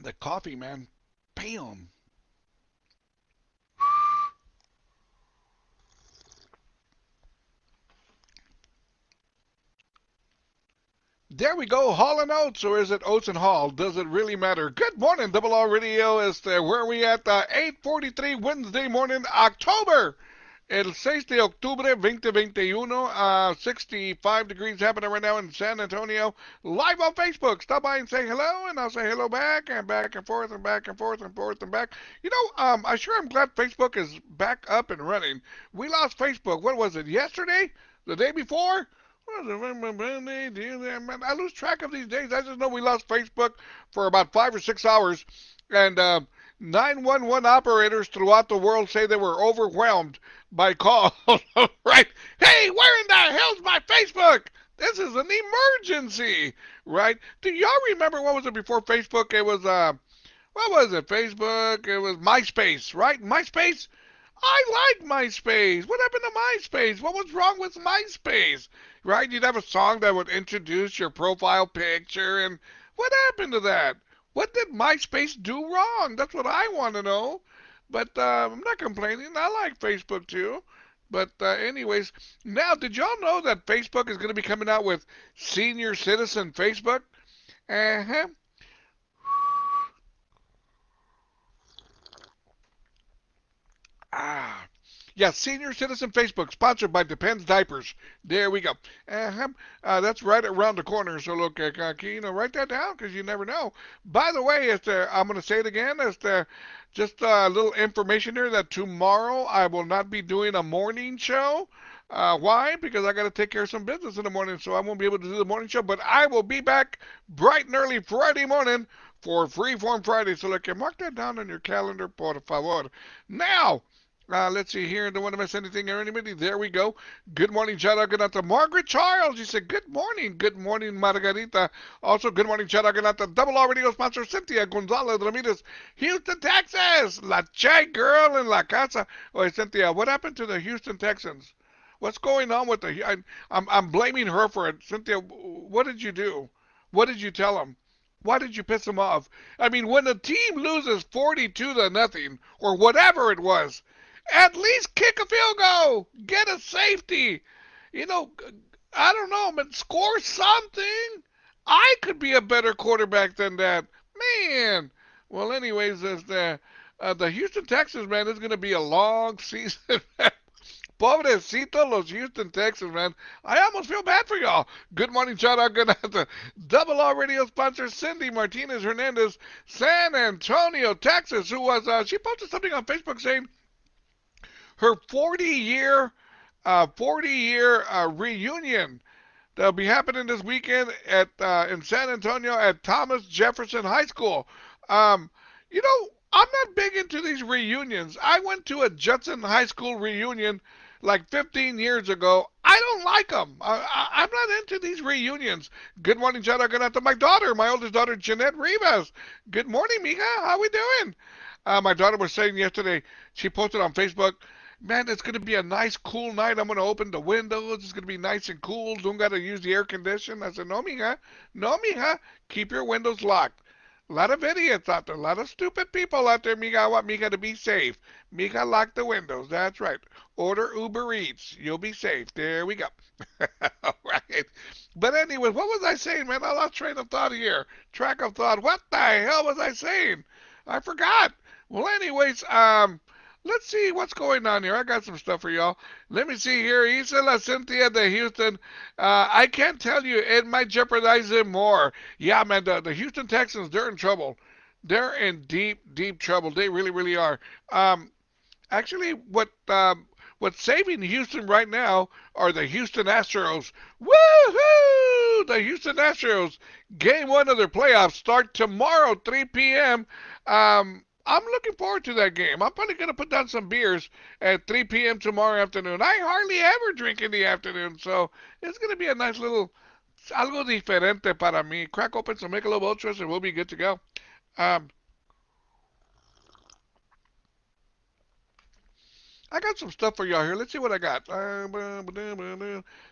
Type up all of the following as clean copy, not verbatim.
The coffee, man. Bam. There we go, Hall and Oates, or is it Oates and Hall? Does it really matter? Good morning, Double R Radio. Where are we at? 8:43 Wednesday morning, October. El 6 de octubre 2021, 65 degrees happening right now in San Antonio. Live on Facebook. Stop by and say hello, and I'll say hello back and forth and back and forth and forth and back. I'm glad Facebook is back up and running. We lost Facebook. What was it, yesterday? The day before? I lose track of these days. I just know we lost Facebook for about 5 or 6 hours, and 911 operators throughout the world say they were overwhelmed by calls. Right? Hey, where in the hell's my Facebook? This is an emergency, right? Do y'all remember what was it before Facebook? It was what was it? Facebook. It was MySpace, right? MySpace. I like MySpace. What happened to MySpace? What was wrong with MySpace? Right? You'd have a song that would introduce your profile picture, and what happened to that? What did MySpace do wrong? That's what I want to know. But I'm not complaining. I like Facebook too. But anyways, now did y'all know that Facebook is going to be coming out with Senior Citizen Facebook? Uh-huh. Ah, yeah, Senior Citizen Facebook, sponsored by Depends Diapers. There we go. Uh-huh. That's right around the corner. So look, write that down because you never know. By the way, I'm going to say it again. Just a little information here that tomorrow I will not be doing a morning show. Why? Because I got to take care of some business in the morning, so I won't be able to do the morning show. But I will be back bright and early Friday morning for Freeform Friday. So look, mark that down on your calendar, por favor. Now, let's see here. Don't want to miss anything or anybody. There we go. Good morning, shout out to Margaret Charles. She said, good morning. Good morning, Margarita. Also, good morning, shout out to Double R Radio sponsor Cynthia Gonzalez Ramirez, Houston, Texas. La Chay girl in La Casa. Oh, Cynthia, what happened to the Houston Texans? What's going on with I'm blaming her for it. Cynthia, what did you do? What did you tell them? Why did you piss them off? I mean, when a team loses 42 to nothing, or whatever it was, at least kick a field goal. Get a safety. You know, I don't know, but score something. I could be a better quarterback than that. Man. Well, anyways, the Houston Texans, man, is going to be a long season. Pobrecito los Houston Texans, man. I almost feel bad for y'all. Good morning, shout out. Good night to Double R Radio sponsor Cindy Martinez Hernandez, San Antonio, Texas, who was, she posted something on Facebook saying, her 40-year reunion that'll be happening this weekend at in San Antonio at Thomas Jefferson High School. I'm not big into these reunions. I went to a Judson High School reunion like 15 years ago. I don't like them. I'm not into these reunions. Good morning, shout out to my daughter, my oldest daughter, Jeanette Rivas. Good morning, mija. How we doing? My daughter was saying yesterday, she posted on Facebook, man, it's going to be a nice, cool night. I'm going to open the windows. It's going to be nice and cool. Don't got to use the air conditioner. I said, no, mija. No, mija. Keep your windows locked. A lot of idiots out there. A lot of stupid people out there, mija. I want mija to be safe. Mija, lock the windows. That's right. Order Uber Eats. You'll be safe. There we go. All right. But anyway, what was I saying, man? I lost train of thought here. Track of thought. What the hell was I saying? I forgot. Well, anyways, let's see what's going on here. I got some stuff for y'all. Let me see here. Isla Cynthia de Houston. I can't tell you. It might jeopardize them more. Yeah, man, the Houston Texans, they're in trouble. They're in deep, deep trouble. They really, really are. Actually, what's saving Houston right now are the Houston Astros. Woohoo! The Houston Astros. Game one of their playoffs start tomorrow, 3 p.m. I'm looking forward to that game. I'm probably going to put down some beers at 3 p.m. tomorrow afternoon. I hardly ever drink in the afternoon, so it's going to be a nice little algo diferente para mí. Crack open some Michelob Ultras and we'll be good to go. I got some stuff for y'all here. Let's see what I got.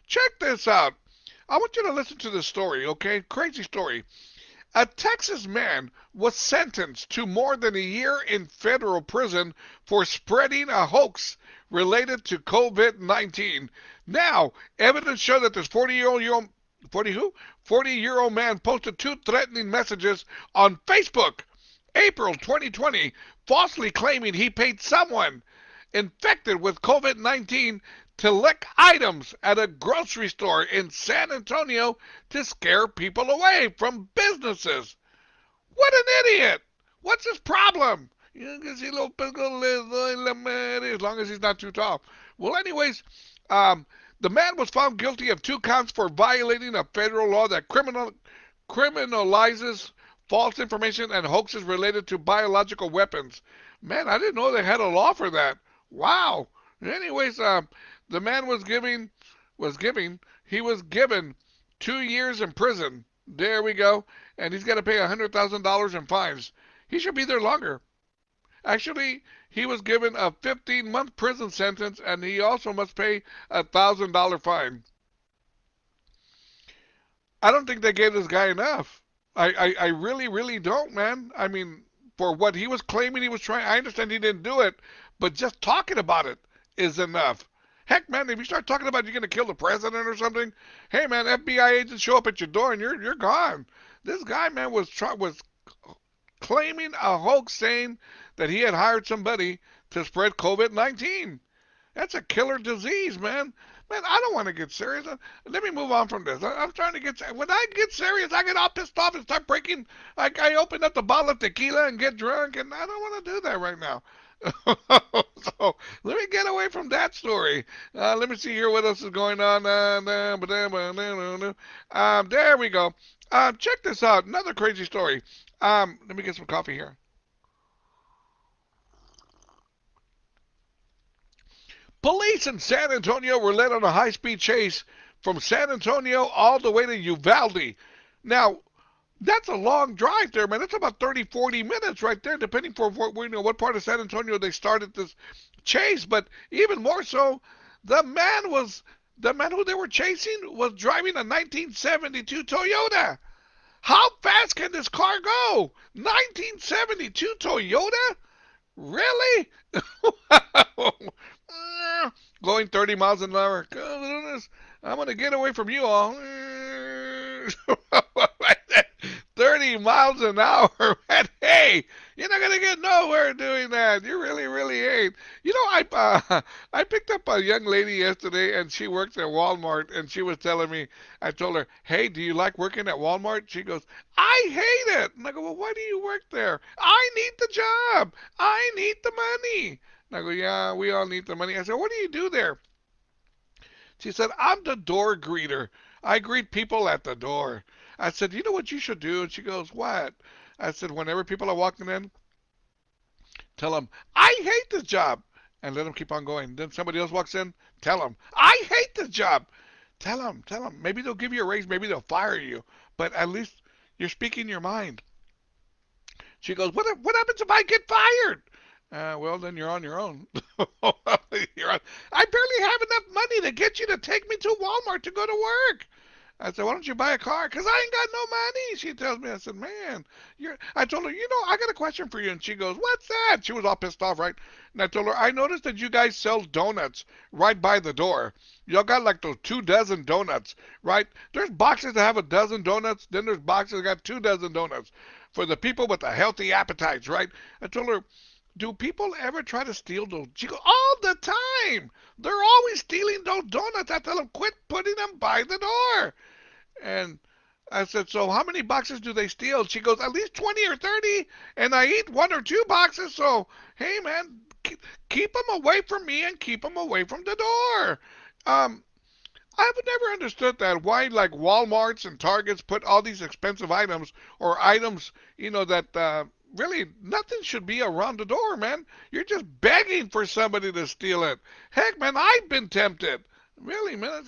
Check this out. I want you to listen to this story, okay? Crazy story. A Texas man was sentenced to more than a year in federal prison for spreading a hoax related to COVID-19. Now, evidence showed that this 40-year-old man posted two threatening messages on Facebook, April 2020, falsely claiming he paid someone infected with COVID-19 to lick items at a grocery store in San Antonio to scare people away from businesses. What an idiot! What's his problem? You can see little as long as he's not too tall. Well, anyways, the man was found guilty of 2 counts for violating a federal law that criminalizes false information and hoaxes related to biological weapons. Man, I didn't know they had a law for that. Wow. Anyways, the man was given 2 years in prison. There we go. And he's got to pay $100,000 in fines. He should be there longer. Actually, he was given a 15-month prison sentence, and he also must pay a $1,000 fine. I don't think they gave this guy enough. I really, really don't, man. I mean, for what he was claiming he was trying, I understand he didn't do it, but just talking about it is enough. Heck, man, if you start talking about you're going to kill the president or something, hey, man, FBI agents show up at your door and you're gone. This guy, man, was claiming a hoax saying that he had hired somebody to spread COVID-19. That's a killer disease, man. Man, I don't want to get serious. Let me move on from this. I'm trying to get serious. When I get serious, I get all pissed off and start breaking. I open up the bottle of tequila and get drunk, and I don't want to do that right now. So let me get away from that story. Let me see here what else is going on. There we go. Check this out. Another crazy story. Let me get some coffee here. Police in San Antonio were led on a high-speed chase from San Antonio all the way to Uvalde. Now, that's a long drive there, man. That's about 30, 40 minutes right there, depending for what part of San Antonio they started this chase. But even more so, the man who they were chasing was driving a 1972 Toyota. How fast can this car go? 1972 Toyota? Really? Going 30 miles an hour. Goodness, I'm going to get away from you all. 30 miles an hour. And hey, you're not going to get nowhere doing that. You really, really ain't. You know, I picked up a young lady yesterday, and she works at Walmart, and she was telling me, I told her, hey, do you like working at Walmart? She goes, I hate it. And I go, well, why do you work there? I need the job. I need the money. And I go, yeah, we all need the money. I said, what do you do there? She said, I'm the door greeter. I greet people at the door. I said, you know what you should do? And she goes, what? I said, whenever people are walking in, tell them, I hate this job. And let them keep on going. Then somebody else walks in, tell them, I hate this job. Tell them. Maybe they'll give you a raise. Maybe they'll fire you. But at least you're speaking your mind. She goes, what happens if I get fired? Well, then you're on your own. I barely have enough money to get you to take me to Walmart to go to work. I said, why don't you buy a car? Because I ain't got no money. She tells me, I said, man, I told her, I got a question for you. And she goes, what's that? She was all pissed off, right? And I told her, I noticed that you guys sell donuts right by the door. Y'all got like those 24 donuts, right? There's boxes that have a dozen donuts. Then there's boxes that got 24 donuts for the people with the healthy appetites, right? I told her, do people ever try to steal those? She goes, all the time. They're always stealing those donuts. I tell them, quit putting them by the door. And I said, so how many boxes do they steal? She goes, at least 20 or 30. And I eat 1 or 2 boxes. So, hey, man, keep them away from me and keep them away from the door. I've never understood that. Why, like, Walmarts and Targets put all these expensive items or items, that really nothing should be around the door, man. You're just begging for somebody to steal it. Heck, man, I've been tempted. Really, man. I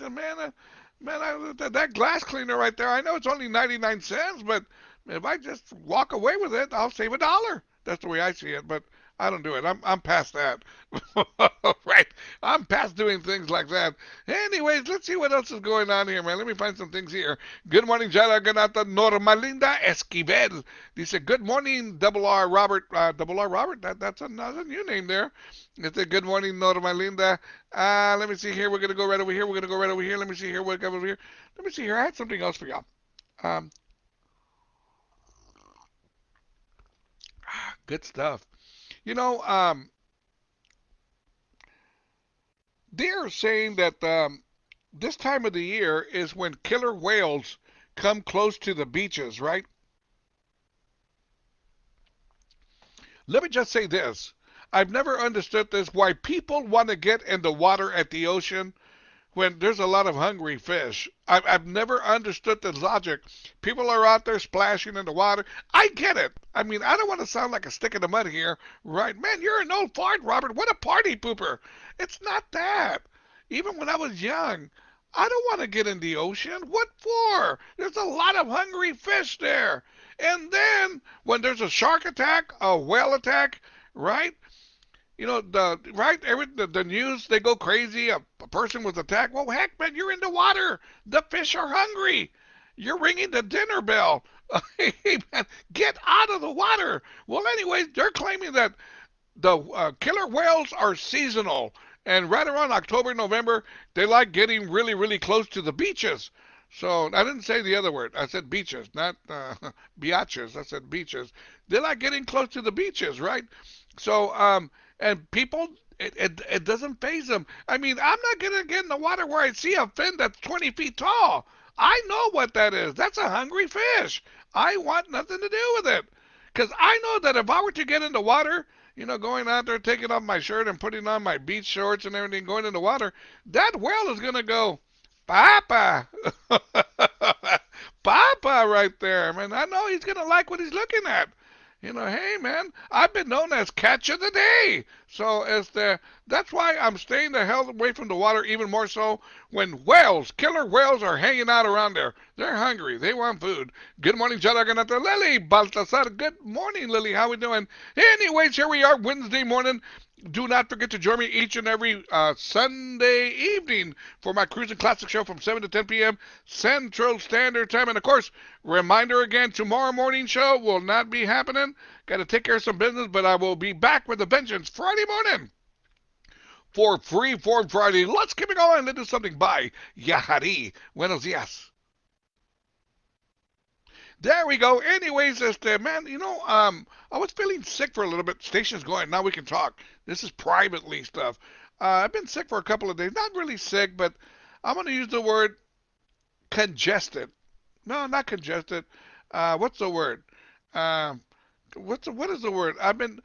said, that glass cleaner right there, I know it's only 99 cents, but if I just walk away with it, I'll save $1. That's the way I see it. But I don't do it. I'm past that. Right? I'm past doing things like that. Anyways, let's see what else is going on here, man. Let me find some things here. Good morning, Jara Ganata Normalinda Esquivel. Dice, good morning, Double R Robert. Double R Robert? That's another new name there. It said, good morning, Normalinda. Let me see here. We're going to go right over here. We're going to go right over here. Let me see here. What over here? Let me see here. I had something else for y'all. Um, Good stuff. You know, they're saying that this time of the year is when killer whales come close to the beaches, right? Let me just say this. I've never understood this, why people want to get in the water at the ocean when there's a lot of hungry fish. I've never understood the logic. People are out there splashing in the water. I get it. I mean, I don't want to sound like a stick in the mud here, right? Man, you're an old fart, Robert. What a party pooper. It's not that. Even when I was young, I don't want to get in the ocean. What for? There's a lot of hungry fish there. And then when there's a shark attack, a whale attack, right? You know, the news, they go crazy. A person was attacked. Well, heck, man, you're in the water. The fish are hungry. You're ringing the dinner bell. Hey, man, get out of the water. Well, anyways, they're claiming that the killer whales are seasonal. And right around October, November, they like getting really, really close to the beaches. So I didn't say the other word. I said beaches, not biatches. I said beaches. They like getting close to the beaches, right? So, and people, it doesn't faze them. I mean, I'm not going to get in the water where I see a fin that's 20 feet tall. I know what that is. That's a hungry fish. I want nothing to do with it. Because I know that if I were to get in the water, you know, going out there, taking off my shirt and putting on my beach shorts and everything, going in the water, that whale is going to go, Papa. Papa right there. Man, I know he's going to like what he's looking at. You know, hey man, I've been known as catch of the day. So that's why I'm staying the hell away from the water even more so when whales, killer whales are hanging out around there. They're hungry. They want food. Good morning, Jalaganata Lily Baltasar. Good morning, Lily. How we doing? Anyways, here we are Wednesday morning. Do not forget to join me each and every Sunday evening for my Cruising Classic show from 7 to 10 p.m. Central Standard Time. And, of course, reminder again, tomorrow morning show will not be happening. Got to take care of some business, but I will be back with a vengeance Friday morning for Freeform Friday. Let's keep it going. Let's do something by Yahari. Buenos dias. There we go. Anyways, man, you know, I was feeling sick for a little bit. Station's going. Now we can talk. This is privately stuff. I've been sick for a couple of days. Not really sick, but I'm going to use the word congested. No, not congested. What's the word? What is the word? I've been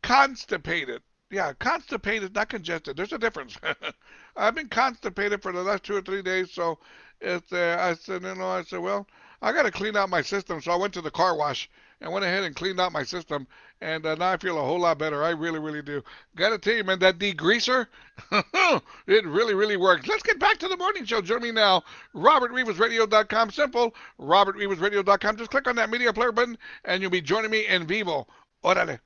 constipated. Yeah, constipated, not congested. There's a difference. I've been constipated for the last 2 or 3 days, so I said, well, I got to clean out my system. So I went to the car wash and went ahead and cleaned out my system, and now I feel a whole lot better. I really, really do. Got to tell you, man, that degreaser, it really, really works. Let's get back to the morning show. Join me now, robertrivasradio.com. Simple, robertrivasradio.com. Just click on that media player button, and you'll be joining me in vivo. Órale.